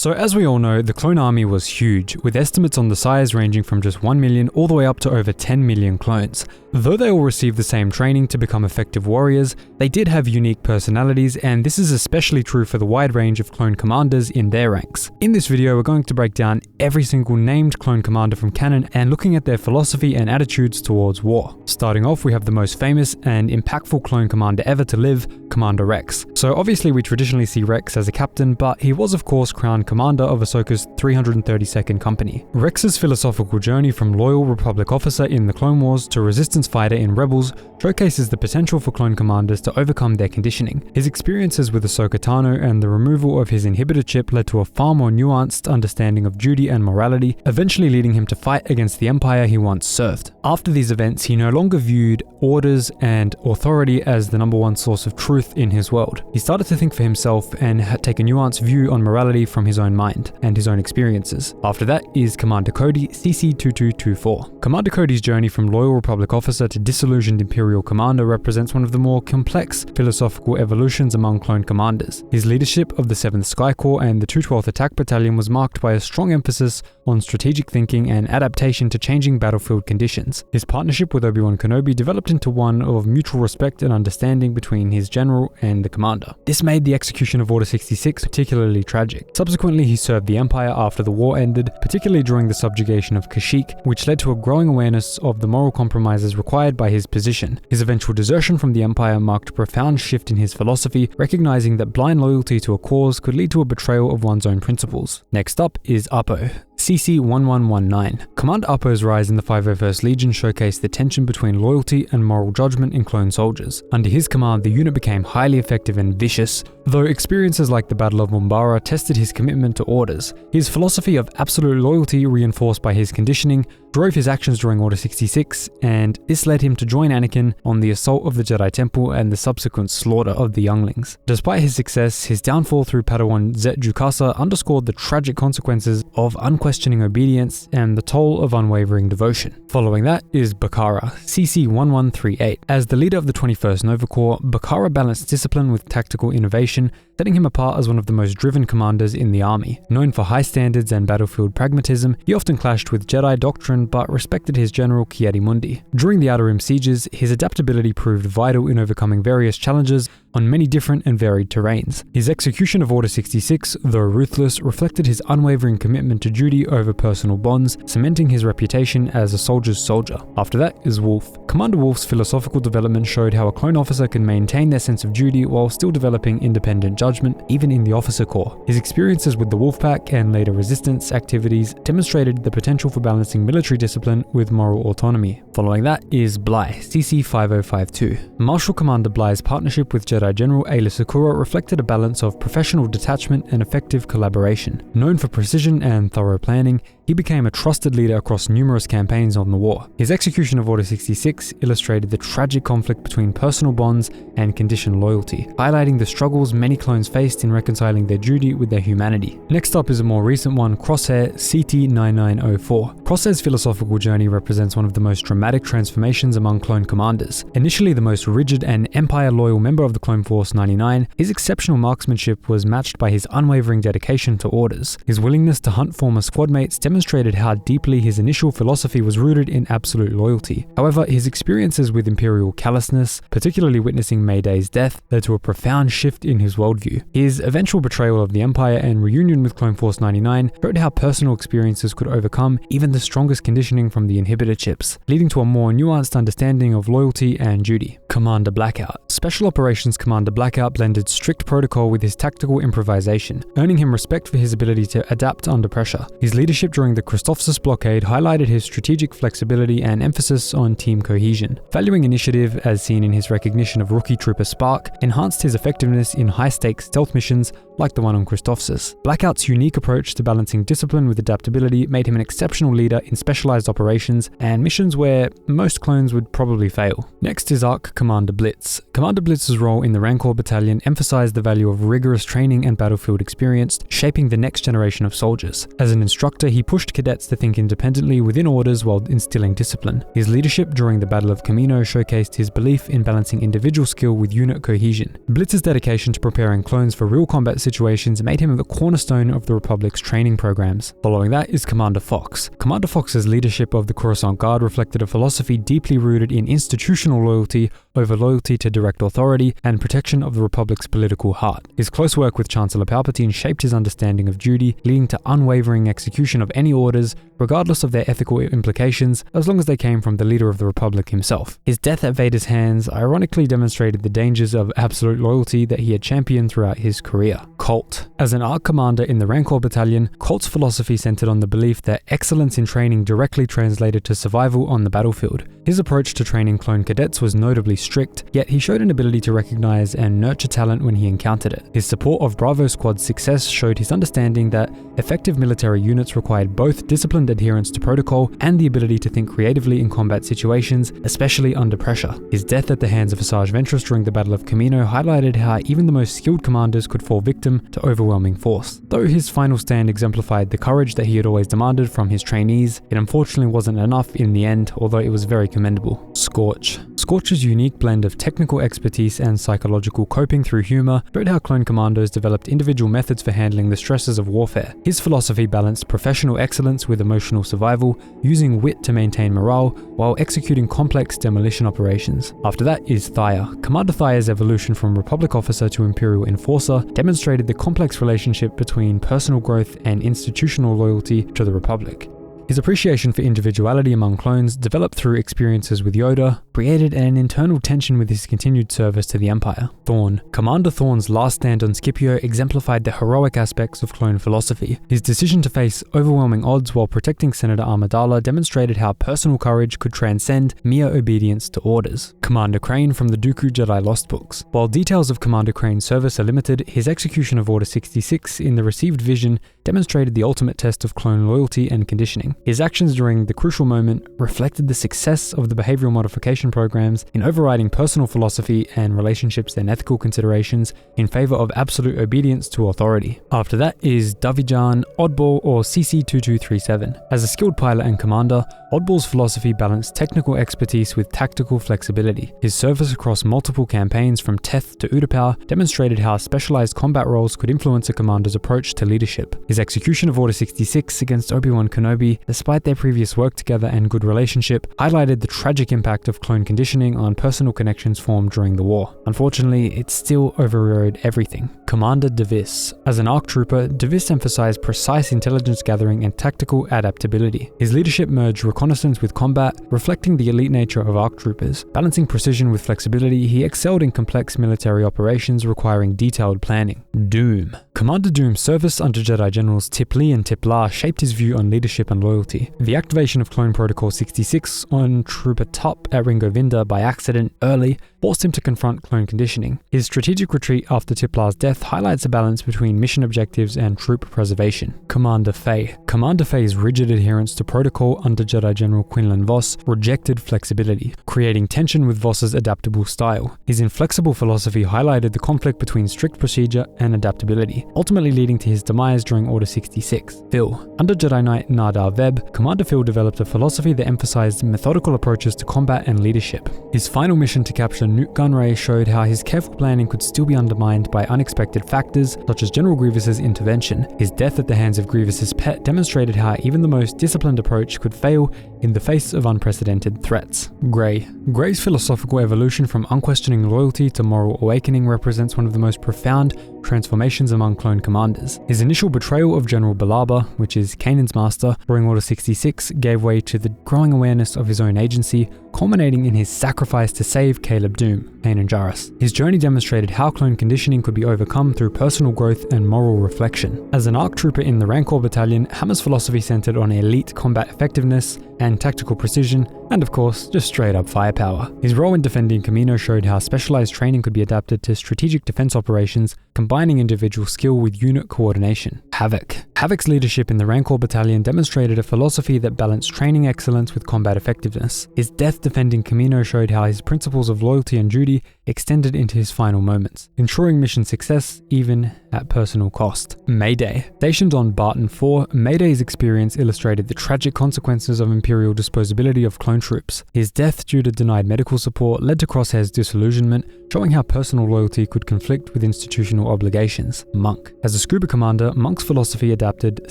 So as we all know, the clone army was huge, with estimates on the size ranging from just 1 million all the way up to over 10 million clones. Though they all received the same training to become effective warriors, they did have unique personalities, and this is especially true for the wide range of clone commanders in their ranks. In this video, we're going to break down every single named clone commander from canon and looking at their philosophy and attitudes towards war. Starting off, we have the most famous and impactful clone commander ever to live, Commander Rex. So obviously we traditionally see Rex as a captain, but he was of course crowned commander of Ahsoka's 332nd Company. Rex's philosophical journey from loyal Republic officer in the Clone Wars to resistance fighter in Rebels showcases the potential for clone commanders to overcome their conditioning. His experiences with Ahsoka Tano and the removal of his inhibitor chip led to a far more nuanced understanding of duty and morality, eventually leading him to fight against the Empire he once served. After these events, he no longer viewed orders and authority as the number one source of truth in his world. He started to think for himself and take a nuanced view on morality from his own mind and his own experiences. After that is Commander Cody, CC-2224. Commander Cody's journey from loyal Republic officer to disillusioned Imperial commander represents one of the more complex philosophical evolutions among clone commanders. His leadership of the 7th Sky Corps and the 212th Attack Battalion was marked by a strong emphasis on strategic thinking and adaptation to changing battlefield conditions. His partnership with Obi-Wan Kenobi developed into one of mutual respect and understanding between his general and the commander. This made the execution of Order 66 particularly tragic. Subsequently, he served the Empire after the war ended, particularly during the subjugation of Kashyyyk, which led to a growing awareness of the moral compromises required by his position. His eventual desertion from the Empire marked a profound shift in his philosophy, recognizing that blind loyalty to a cause could lead to a betrayal of one's own principles. Next up is Uppo, CC-1119. Commander Uppo's rise in the 501st Legion showcased the tension between loyalty and moral judgment in clone soldiers. Under his command, the unit became highly effective and vicious, though experiences like the Battle of Umbara tested his commitment to orders. His philosophy of absolute loyalty, reinforced by his conditioning, drove his actions during Order 66, and this led him to join Anakin on the assault of the Jedi Temple and the subsequent slaughter of the younglings. Despite his success, his downfall through Padawan Zet Jukasa underscored the tragic consequences of unquestioning obedience and the toll of unwavering devotion. Following that is Bakara, CC-1138. As the leader of the 21st Nova Corps, Bakara balanced discipline with tactical innovation, setting him apart as one of the most driven commanders in the army. Known for high standards and battlefield pragmatism, he often clashed with Jedi doctrine but respected his general Ki-Adi-Mundi. During the Outer Rim sieges, his adaptability proved vital in overcoming various challenges on many different and varied terrains. His execution of Order 66, though ruthless, reflected his unwavering commitment to duty over personal bonds, cementing his reputation as a soldier's soldier. After that is Wolf. Commander Wolf's philosophical development showed how a clone officer can maintain their sense of duty while still developing independent judgment, even in the officer corps. His experiences with the Wolfpack and later resistance activities demonstrated the potential for balancing military discipline with moral autonomy. Following that is Bly, CC-5052. Marshal Commander Bly's partnership with Jedi General Aayla Secura reflected a balance of professional detachment and effective collaboration. Known for precision and thorough planning, he became a trusted leader across numerous campaigns on the war. His execution of Order 66 illustrated the tragic conflict between personal bonds and conditioned loyalty, highlighting the struggles many clones faced in reconciling their duty with their humanity. Next up is a more recent one, Crosshair, CT-9904. Crosshair's philosophical journey represents one of the most dramatic transformations among clone commanders. Initially the most rigid and Empire-loyal member of the Clone Force 99, his exceptional marksmanship was matched by his unwavering dedication to orders. His willingness to hunt former squad mates demonstrated how deeply his initial philosophy was rooted in absolute loyalty. However, his experiences with Imperial callousness, particularly witnessing Mayday's death, led to a profound shift in his worldview. His eventual betrayal of the Empire and reunion with Clone Force 99 showed how personal experiences could overcome even the strongest conditioning from the inhibitor chips, leading to a more nuanced understanding of loyalty and duty. Commander Blackout. Special Operations Commander Blackout blended strict protocol with his tactical improvisation, earning him respect for his ability to adapt under pressure. His leadership during the Christophsis blockade highlighted his strategic flexibility and emphasis on team cohesion. Valuing initiative, as seen in his recognition of Rookie Trooper Spark, enhanced his effectiveness in high-stakes stealth missions like the one on Christophsis. Blackout's unique approach to balancing discipline with adaptability made him an exceptional leader in specialized operations and missions where most clones would probably fail. Next is Arc Commander Blitz. Commander Blitz's role in the Rancor Battalion emphasized the value of rigorous training and battlefield experience, shaping the next generation of soldiers. As an instructor, he pushed cadets to think independently within orders while instilling discipline. His leadership during the Battle of Camino showcased his belief in balancing individual skill with unit cohesion. Blitz's dedication to preparing clones for real combat situations made him the cornerstone of the Republic's training programs. Following that is Commander Fox. Commander Fox's leadership of the Coruscant Guard reflected a philosophy deeply rooted in institutional loyalty over loyalty to direct authority and protection of the Republic's political heart. His close work with Chancellor Palpatine shaped his understanding of duty, leading to unwavering execution of any orders, regardless of their ethical implications, as long as they came from the leader of the Republic himself. His death at Vader's hands ironically demonstrated the dangers of absolute loyalty that he had championed throughout his career. Colt. As an ARC commander in the Rancor Battalion, Colt's philosophy centered on the belief that excellence in training directly translated to survival on the battlefield. His approach to training clone cadets was notably strict, yet he showed an ability to recognize and nurture talent when he encountered it. His support of Bravo Squad's success showed his understanding that effective military units required both disciplined adherence to protocol and the ability to think creatively in combat situations, especially under pressure. His death at the hands of Asajj Ventress during the Battle of Kamino highlighted how even the most skilled commanders could fall victim to overwhelming force. Though his final stand exemplified the courage that he had always demanded from his trainees, it unfortunately wasn't enough in the end, although it was very commendable. Scorch. Scorch's unique blend of technical expertise and psychological coping through humor showed how clone commandos developed individual methods for handling the stresses of warfare. His philosophy balanced professional excellence with emotional survival, using wit to maintain morale while executing complex demolition operations. After that is Thaya. Commander Thaya's evolution from Republic officer to Imperial enforcer demonstrated the complex relationship between personal growth and institutional loyalty to the Republic. His appreciation for individuality among clones, developed through experiences with Yoda, created an internal tension with his continued service to the Empire. Thorn. Commander Thorn's last stand on Scipio exemplified the heroic aspects of clone philosophy. His decision to face overwhelming odds while protecting Senator Amidala demonstrated how personal courage could transcend mere obedience to orders. Commander Crane from the Dooku Jedi Lost books. While details of Commander Crane's service are limited, his execution of Order 66 in the received vision demonstrated the ultimate test of clone loyalty and conditioning. His actions during the crucial moment reflected the success of the behavioral modification programs in overriding personal philosophy and relationships and ethical considerations in favor of absolute obedience to authority. After that is Davijan Oddball, or CC-2237. As a skilled pilot and commander, Oddball's philosophy balanced technical expertise with tactical flexibility. His service across multiple campaigns from Teth to Utapau demonstrated how specialized combat roles could influence a commander's approach to leadership. His execution of Order 66 against Obi-Wan Kenobi, despite their previous work together and good relationship, highlighted the tragic impact of clone conditioning on personal connections formed during the war. Unfortunately, it still overrode everything. Commander Davis. As an ARC trooper, Davis emphasized precise intelligence gathering and tactical adaptability. His leadership merged reconnaissance with combat, reflecting the elite nature of ARC troopers. Balancing precision with flexibility, he excelled in complex military operations requiring detailed planning. Doom. Commander Doom's service under Jedi Generals Tip Lee and Tip La shaped his view on leadership and loyalty. The activation of Clone Protocol 66 on Trooper Top at Ringo Vinda by accident early forced him to confront clone conditioning. His strategic retreat after Tip La's death highlights a balance between mission objectives and troop preservation. Commander Faye. Commander Faye's rigid adherence to protocol under Jedi General Quinlan Vos rejected flexibility, creating tension with Vos's adaptable style. His inflexible philosophy highlighted the conflict between strict procedure and adaptability, ultimately leading to his demise during Order 66. Phil. Under Jedi Knight Nardar Veb, Commander Phil developed a philosophy that emphasized methodical approaches to combat and leadership. His final mission to capture Nute Gunray showed how his careful planning could still be undermined by unexpected factors such as General Grievous's intervention. His death at the hands of Grievous's pet demonstrated how even the most disciplined approach could fail in the face of unprecedented threats. Grey. Grey's philosophical evolution from unquestioning loyalty to moral awakening represents one of the most profound transformations among clone commanders. His initial betrayal of General Balaba, which is Kanan's master, during Order 66 gave way to the growing awareness of his own agency, culminating in his sacrifice to save Caleb Dume, Kanan Jarrus. His journey demonstrated how clone conditioning could be overcome through personal growth and moral reflection. As an ARC trooper in the Rancor Battalion, Hammer's philosophy centered on elite combat effectiveness and tactical precision, and of course, just straight up firepower. His role in defending Kamino showed how specialized training could be adapted to strategic defense operations, combining individual skill with unit coordination. Havoc. Havoc's leadership in the Rancor Battalion demonstrated a philosophy that balanced training excellence with combat effectiveness. His death defending Kamino showed how his principles of loyalty and duty extended into his final moments, ensuring mission success even at personal cost. Mayday. Stationed on Barton 4, Mayday's experience illustrated the tragic consequences of Imperial disposability of clone troops. His death due to denied medical support led to Crosshair's disillusionment, showing how personal loyalty could conflict with institutional obligations. Monk. As a scuba commander, Monk's philosophy adapted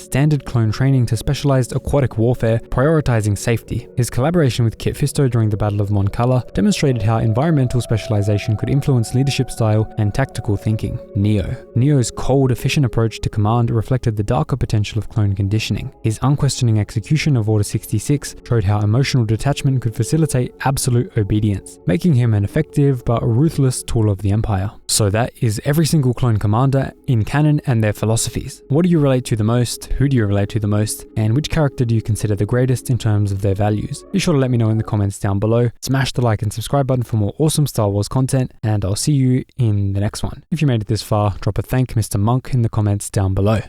standard clone training to specialized aquatic warfare, prioritizing safety. His collaboration with Kit Fisto during the Battle of Mon Cala demonstrated how environmental specialization could influence leadership style and tactical thinking. Neo. Neo's cold, efficient approach to command reflected the darker potential of clone conditioning. His unquestioning execution of Order 66 showed how emotional detachment could facilitate absolute obedience, making him an effective but ruthless tool of the Empire. So that is every single clone commander in canon and their philosophies. What do you relate to the most? Who do you relate to the most? And which character do you consider the greatest in terms of their values? Be sure to let me know in the comments down below. Smash the like and subscribe button for more awesome Star Wars content, and I'll see you in the next one. If you made it this far, drop a thank Mr. Monk in the comments down below.